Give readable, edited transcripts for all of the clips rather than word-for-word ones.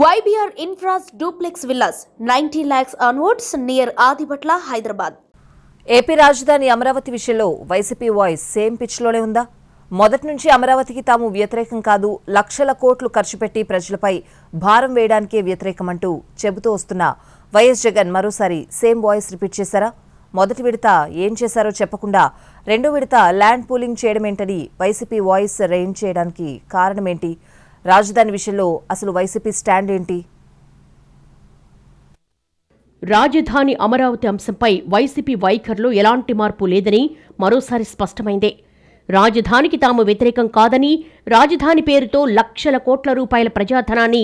YBR Infra's duplex villas, 90 lakhs onwards near Adipatla, Hyderabad. AP రాజధాని అమరావతి విషయంలో YCP voice same పిచ్లోనే ఉందా? మొదటి నుంచి అమరావతికి తాము వ్యతిరేకం కాదు, లక్షల కోట్లు ఖర్చు పెట్టి ప్రజలపై భారం వేయడానికే వ్యతిరేకమంటూ చెబుతూ వస్తున్న వైఎస్ జగన్ మరోసారి సేమ్ వాయిస్ రిపీట్ చేశారా? మొదటి విడత ఏం చేశారో చెప్పకుండా రెండో విడత ల్యాండ్ పూలింగ్ చేయడమేంటని వైసీపీ వాయిస్ రేంజ్ చేయడానికి కారణమేంటి? రాజధాని విషయంలో అసలు వైసీపీ స్టాండ్ ఏంటి? రాజధాని అమరావతి అంశంపై వైసీపీ వైఖరిలో ఎలాంటి మార్పు లేదని మరోసారి స్పష్టమైందే. రాజధానికి తాము వ్యతిరేకం కాదని, రాజధాని పేరుతో లక్షల కోట్ల రూపాయల ప్రజాధనాన్ని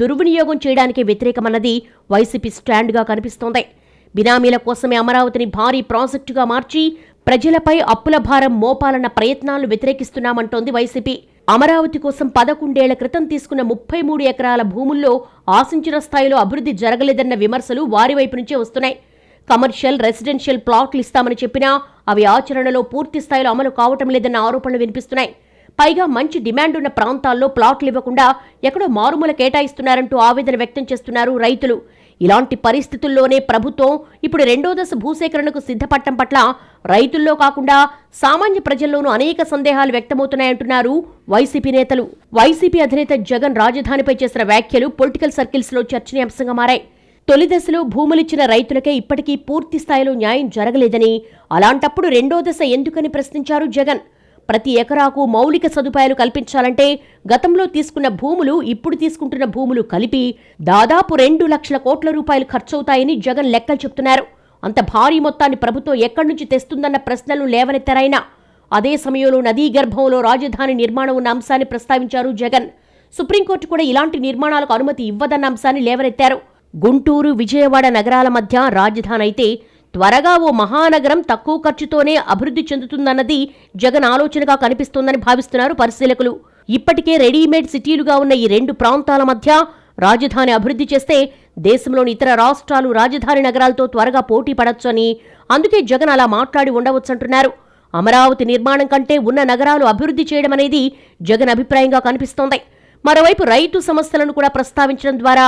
దుర్వినియోగం చేయడానికే వ్యతిరేకమన్నది వైసీపీ స్టాండ్గా కనిపిస్తోంది. బినామీల కోసమే అమరావతిని భారీ ప్రాజెక్టుగా మార్చి ప్రజలపై అప్పుల భారం మోపాలన్న ప్రయత్నాలను వ్యతిరేకిస్తున్నామంటోంది వైసీపీ. అమరావతి కోసం 11 ఏళ్ల క్రితం తీసుకున్న 33 ఎకరాల భూముల్లో ఆశించిన స్థాయిలో అభివృద్ధి జరగలేదన్న విమర్శలు వారి వైపు నుంచే వస్తున్నాయి. కమర్షియల్, రెసిడెన్షియల్ ప్లాట్లు ఇస్తామని చెప్పినా అవి ఆచరణలో పూర్తి స్థాయిలో అమలు కావటం లేదన్న ఆరోపణలు వినిపిస్తున్నాయి. పైగా మంచి డిమాండ్ ఉన్న ప్రాంతాల్లో ప్లాట్లు ఇవ్వకుండా ఎక్కడో మారుమూల కేటాయిస్తున్నారంటూ ఆవేదన వ్యక్తం చేస్తున్నారు రైతులు. ఇలాంటి పరిస్థితుల్లోనే ప్రభుత్వం ఇప్పుడు రెండో దశ భూసేకరణకు సిద్ధపడటం పట్ల రైతుల్లో కాకుండా సామాన్య ప్రజల్లోనూ అనేక సందేహాలు వ్యక్తమవుతున్నాయంటున్నారు వైసీపీ నేతలు. వైసీపీ అధినేత జగన్ రాజధానిపై చేసిన వ్యాఖ్యలు పొలిటికల్ సర్కిల్స్ లో చర్చనీయాంశంగా మారాయి. తొలి దశలో భూములిచ్చిన రైతులకే ఇప్పటికీ పూర్తి స్థాయిలో న్యాయం జరగలేదని, అలాంటప్పుడు రెండో దశ ఎందుకని ప్రశ్నించారు జగన్. ప్రతి ఎకరాకు మౌలిక సదుపాయాలు కల్పించాలంటే గతంలో తీసుకున్న భూములు, ఇప్పుడు తీసుకుంటున్న భూములు కలిపి దాదాపు 2 లక్షల కోట్ల రూపాయలు ఖర్చవుతాయని జగన్ లెక్కలు చెప్తున్నారు. అంత భారీ మొత్తాన్ని ప్రభుత్వం ఎక్కడి నుంచి తెస్తుందన్న ప్రశ్నలు లేవనెత్తారాయన. అదే సమయంలో నదీ గర్భంలో రాజధాని నిర్మాణం ఉన్న అంశాన్ని ప్రస్తావించారు జగన్. సుప్రీంకోర్టు కూడా ఇలాంటి నిర్మాణాలకు అనుమతి ఇవ్వదన్న అంశాన్ని లేవనెత్తారు. గుంటూరు, విజయవాడ నగరాల మధ్య రాజధాని అయితే త్వరగా ఓ మహానగరం తక్కువ ఖర్చుతోనే అభివృద్ధి చెందుతుందన్నది జగన్ ఆలోచనగా కనిపిస్తోందని భావిస్తున్నారు పరిశీలకులు. ఇప్పటికే రెడీమేడ్ సిటీలుగా ఉన్న ఈ రెండు ప్రాంతాల మధ్య రాజధాని అభివృద్ధి చేస్తే దేశంలోని ఇతర రాష్ట్రాలు రాజధాని నగరాలతో త్వరగా పోటీ పడొచ్చని, అందుకే జగన్ అలా మాట్లాడి ఉండవచ్చంటున్నారు. అమరావతి నిర్మాణం కంటే ఉన్న నగరాలు అభివృద్ధి చేయడం అనేది జగన్ అభిప్రాయంగా కనిపిస్తోంది. మరోవైపు రైతు సమస్యలను కూడా ప్రస్తావించడం ద్వారా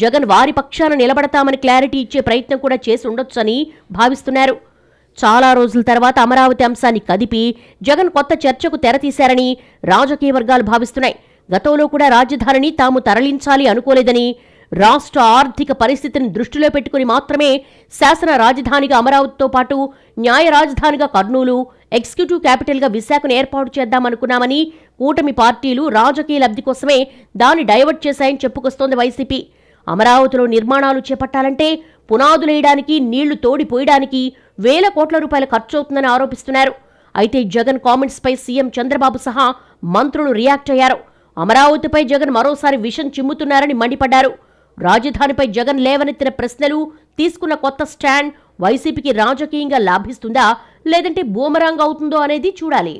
జగన్ వారి పక్షాన నిలబడతామని క్లారిటీ ఇచ్చే ప్రయత్నం కూడా చేసి ఉండొచ్చని భావిస్తున్నారు. చాలా రోజుల తర్వాత అమరావతి అంశాన్ని కదిపి జగన్ కొత్త చర్చకు తెరతీశారని రాజకీయ వర్గాలు భావిస్తున్నాయి. గతంలో కూడా రాజధానిని తాము తరలించాలి అనుకోలేదని, రాష్ట్ర ఆర్థిక పరిస్థితిని దృష్టిలో పెట్టుకుని మాత్రమే శాసన రాజధానిగా అమరావతితో పాటు న్యాయ రాజధానిగా కర్నూలు, ఎగ్జిక్యూటివ్ క్యాపిటల్గా విశాఖను ఏర్పాటు చేద్దామనుకున్నామని కూటమి పార్టీలు రాజకీయ లబ్ధి కోసమే దాన్ని డైవర్ట్ చేశాయని చెప్పుకొస్తోంది వైసీపీ. అమరావతిలో నిర్మాణాలు చేపట్టాలంటే పునాదులేయడానికి, నీళ్లు తోడిపోయడానికి వేల కోట్ల రూపాయల ఖర్చవుతుందని ఆరోపిస్తున్నారు. అయితే జగన్ కామెంట్స్ పై సీఎం చంద్రబాబు సహా మంత్రులు రియాక్ట్ అయ్యారు. అమరావతిపై జగన్ మరోసారి విషం చిమ్ముతున్నారని మండిపడ్డారు. రాజధానిపై జగన్ లేవనెత్తిన ప్రశ్నలు, తీసుకున్న కొత్త స్టాండ్ వైసీపీకి రాజకీయంగా లాభిస్తుందా లేదంటే బూమరాంగ్ అవుతుందో అనేది చూడాలి.